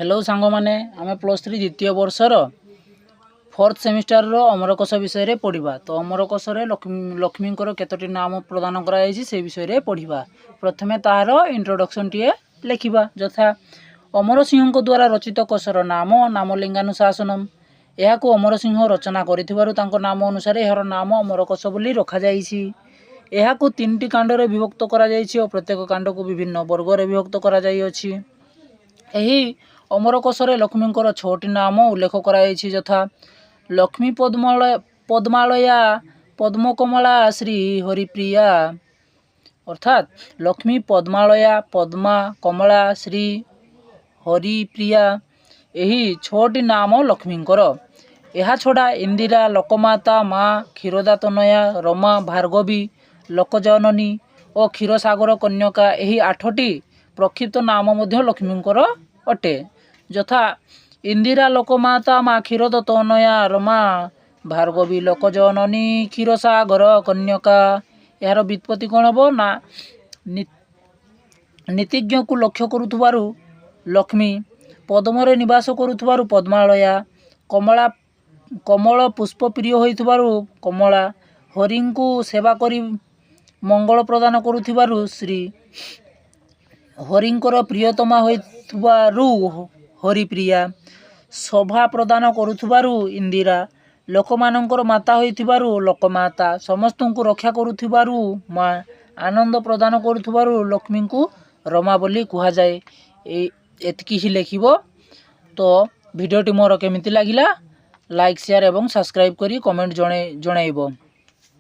Hello सांग माने आमे +3 द्वितीय वर्षर 4th सेमिस्टर अमरकोश विषय पढ़ा। तो अमरकोश लक्ष्मी केतोटी नाम प्रदान कराई से विषय पढ़ा। प्रथमे तार इंट्रोडक्शन टीए लिखा यथा अमर सिंह द्वारा रचित कोशर नाम नामलिंगानुशासनम। यह अमर सिंह रचना कर नाम अनुसार यार नाम अमरकोश बोली रखा जाइछि। यह 3टी कांडरे विभक्त करा जाइछि और प्रत्येक कांड को विभिन्न वर्गरे विभक्त करा जाइछि। एही अमरकोश लक्ष्मी 6टी नाम उल्लेख कराई यथा लक्ष्मी पद्मालया पद्मकमला श्री हरिप्रिया। अर्थात लक्ष्मी पद्मालया पद्मा कमला श्री हरिप्रिया यही 6टी नाम लक्ष्मींकर। यह छड़ा इंदिरा लोकमाता माँ क्षीरदा तनया रमा भार्गवी लोकजननी और क्षीरसागर कन्यका यही 8टी प्रक्षिप्त नाम मध्य लक्ष्मींकर अटे। यथा इंदिरा लोकमाता माँ क्षीरदा तनया रमा भार्गवी लोकजननी क्षीरसागर कन्यका। यार व्युत्पत्ति कौन हम ना नीतिज्ञ को लक्ष्य करुथुबारु लक्ष्मी, पद्मरे निवास करुथुबारु पद्मालया, कमल पुष्प प्रिय होइथुबारु कमला, हरि को सेवा करी मंगल प्रदान करुथुबारु श्री, हरिंकर प्रियतमा होइथुबारु हरिप्रिया, शोभा प्रदान करुथुबारु इंदिरा, लोकमानंकर माता होइथुबारु लोकमाता, समस्त को रक्षा करुथुबारु माँ, आनंद प्रदान करुथुबारु लक्ष्मी को रमा बोली कहा जाए। एतकी ही लिखिबो। तो भिडियोटी मोर केमिति लागिला लाइक शेयर एवं सब्सक्राइब करी कमेंट जणाइबो।